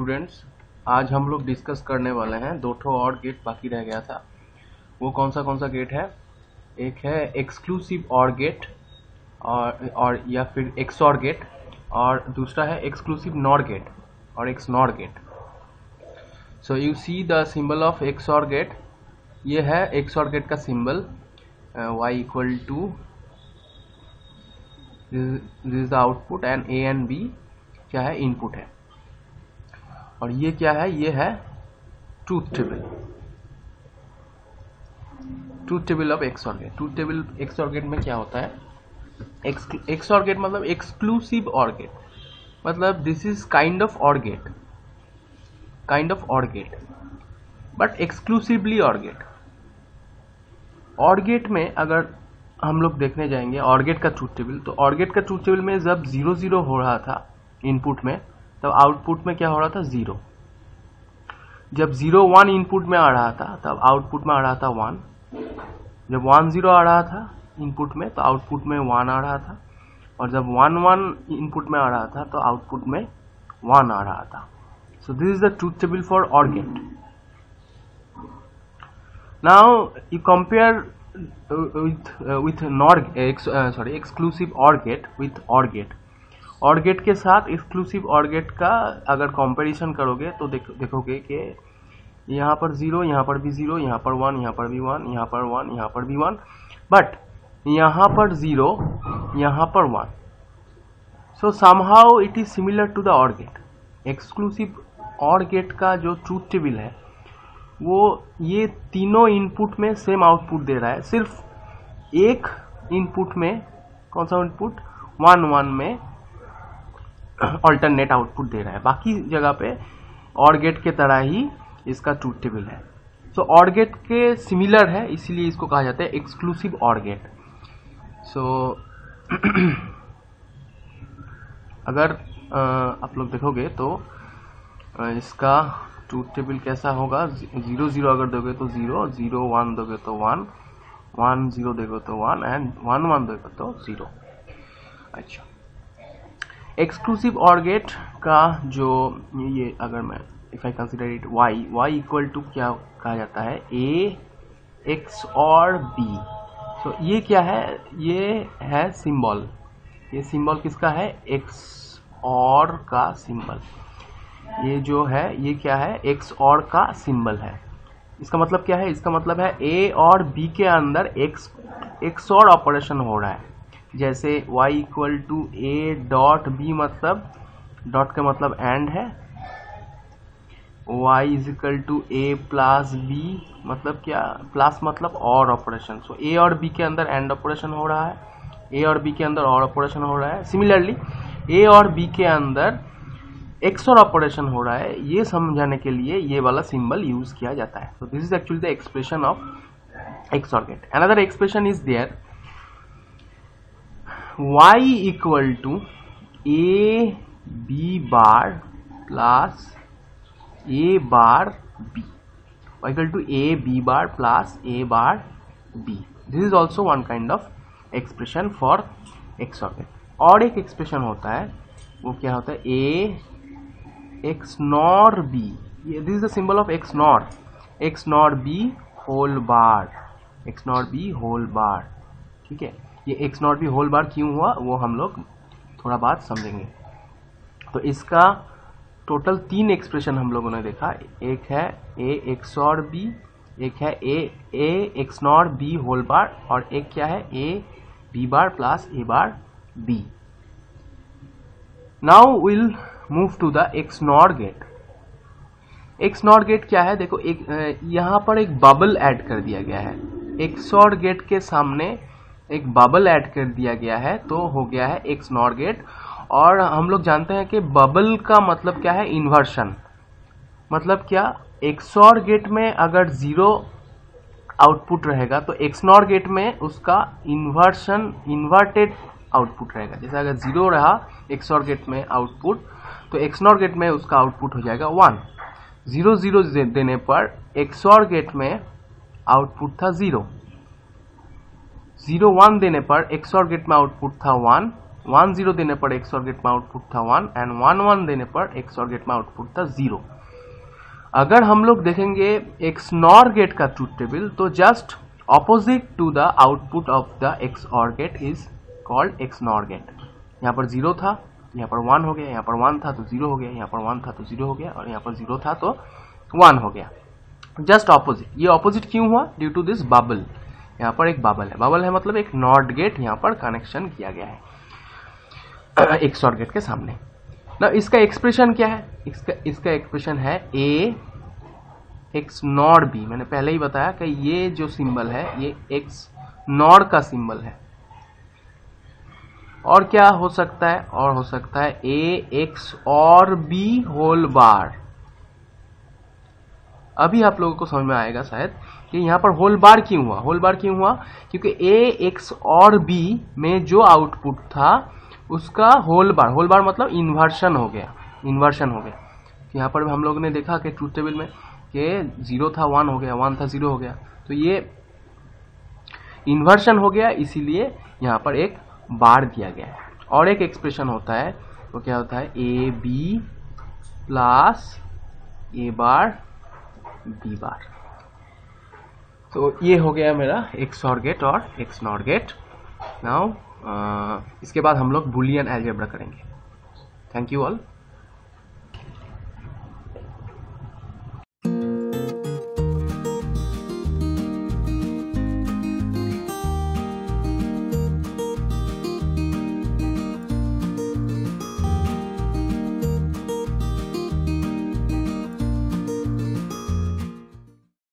Students, आज हम लोग डिस्कस करने वाले हैं दो ठो और गेट बाकी रह गया था। वो कौन सा गेट है? एक है एक्सक्लूसिव और गेट और या फिर एक्सऑर गेट, और दूसरा है एक्सक्लूसिव नॉर गेट और XNOR gate. So you see the symbol of XOR gate. ये है एक्सऑर गेट का सिंबल, y equal to this is the output and a and b क्या है? इनपुट है। और ये क्या है? ये है truth table of XOR gate. Truth table XOR gate में क्या होता है? एक्सऑर गेट मतलब एक्सक्लूसिव और गेट, मतलब this is kind of OR gate but exclusively OR gate. OR gate में अगर हम लोग देखने जाएंगे और गेट का ट्रूथ टेबल, तो और गेट का ट्रूथ टेबल में जब 0 0 हो रहा था इनपुट में, तब आउटपुट में क्या हो रहा था? 0। जब 0 1 इनपुट में आ रहा था तब आउटपुट में आ रहा था 1। जब 1 0 आ रहा था इनपुट में तो आउटपुट में 1 आ रहा था, और जब 1 1 इनपुट में आ रहा था तो आउटपुट में 1 आ रहा था। So this is the truth table for OR gate. Now you compare with exclusive OR gate with OR gate। OR gate के साथ एक्सक्लूसिव OR गेट का अगर कंपैरिजन करोगे तो देखोगे कि यहाँ पर 0, यहाँ पर भी 0, यहाँ पर 1, यहाँ पर भी 1, यहाँ पर 1, यहाँ पर भी 1, बट यहाँ पर 0, यहाँ पर 1। So somehow it is similar to the OR gate. Exclusive OR gate का जो ट्रूथ टेबल है वो ये तीनों इनपुट में सेम आउटपुट दे रहा है। सिर्फ एक इनपुट में, कौन सा इनपुट? 1 1 में अल्टरनेट आउटपुट दे रहा है। बाकी जगह पे और गेट के तरह ही इसका ट्रूथ टेबल है। सो और गेट के सिमिलर है, इसीलिए इसको कहा जाता है एक्सक्लूसिव और गेट। सो अगर आप लोग देखोगे तो इसका ट्रूथ टेबल कैसा होगा? 0 0 अगर दोगे तो 0, 0 1 दोगे तो 1, 1 0 दोगे तो 1 एंड 1 1 दोगे तो 0। अच्छा, एक्सक्लूसिव और गेट का जो ये अगर मैं if I consider it y equal to क्या कहा जाता है? a x और b। तो ये क्या है? ये है सिंबल। ये सिंबल किसका है? x और का सिंबल। ये जो है ये क्या है? x और का सिंबल है। इसका मतलब क्या है? इसका मतलब है a और b के अंदर x और ऑपरेशन हो रहा है। जैसे y equal to a dot b, मतलब डॉट का मतलब एंड है। y is equal to a plus b, मतलब क्या? प्लस मतलब और ऑपरेशन। सो a और b के अंदर एंड ऑपरेशन हो रहा है, a और b के अंदर और ऑपरेशन हो रहा है। सिमिलरली a और b के अंदर एक्सऑर ऑपरेशन हो रहा है। ये समझाने के लिए ये वाला सिंबल यूज किया जाता है। So this is actually the expression of XOR gate. Another expression is there, y equal to a b bar plus a bar b, y equal to a b bar plus a bar b। This is also one kind of expression for XOR gate. और एक expression होता है, वो क्या होता है? a x nor b। This is the symbol of x nor b whole bar, x nor b whole bar. ठीक है, ये x not b whole bar क्यों हुआ वो हम लोग थोड़ा बाद समझेंगे। तो इसका टोटल 3 एक्सप्रेशन हम लोगों ने देखा। एक है a x और b, एक है a x not b whole bar, और एक क्या है? a b bar plus a bar b। Now will move to the XNOR gate. XNOR gate क्या है? देखो, एक यहाँ पर एक बबल ऐड कर दिया गया है। एक्सऑर गेट के सामने एक बबल ऐड कर दिया गया है, तो हो गया है एक्सनॉर गेट। और हम लोग जानते हैं कि बबल का मतलब क्या है? इन्वर्शन। मतलब क्या? एक्सऑर गेट में अगर 0 आउटपुट रहेगा तो एक्सनॉर गेट में उसका इन्वर्टेड आउटपुट रहेगा। जैसे अगर 0 रहा एक्सऑर गेट में आउटपुट, तो एक्सनॉर गेट में उसका आउटपुट हो जाएगा 1। 0 0 देने पर एक्सऑर गेट में आउटपुट था 0। 0 1 देने पर एक्सऑर गेट में आउटपुट था 1, 1 0 देने पर एक्सऑर गेट में आउटपुट था 1 एंड 1 1 देने पर एक्सऑर गेट में आउटपुट था 0। अगर हम लोग देखेंगे एक्सनॉर गेट का ट्रूथ टेबल तो just opposite to the output of the XOR gate is called XNOR gate. यहाँ पर 0 था, यहाँ पर 1 हो गया, यहाँ पर 1 था तो 0 हो गया, यहाँ पर 1 था तो 0 हो गया और यहाँ पर 0 था तो 1 हो गया। Just opposite. ये ऑपोजिट क्यों हुआ? Due to this bubble. यहाँ पर एक बबल है, बबल है मतलब एक नॉट गेट यहाँ पर कनेक्शन किया गया है एक्सऑर गेट के सामने। ना इसका एक्सप्रेशन क्या है? इसका एक्सप्रेशन है ए एक्स नॉट बी। मैंने पहले ही बताया कि ये जो सिंबल है ये एक्स नॉट का सिंबल है। और क्या हो सकता है? और हो सकता है ए एक्स और बी होल बार। अभी आप लोगों को समझ में आएगा शायद कि यहाँ पर होल बार क्यों हुआ। होल बार क्यों हुआ? क्योंकि ए एक्स और बी में जो आउटपुट था उसका होल बार मतलब इन्वर्शन हो गया, इन्वर्शन हो गया। यहाँ पर हम लोग ने देखा कि ट्रूथ टेबल में कि 0 था 1 हो गया, 1 था 0 हो गया, तो ये इन्वर्शन हो गया, इसीलिए यहाँ पर एक बार दिया गया है। और एक एक्सप्रेशन होता है वो क्या होता है? A B plus A bar B bar. तो ये हो गया मेरा एक्सऑर गेट और एक्सनॉर गेट। नाउ इसके बाद हम लोग बूलियन अलजेब्रा करेंगे। Thank you all.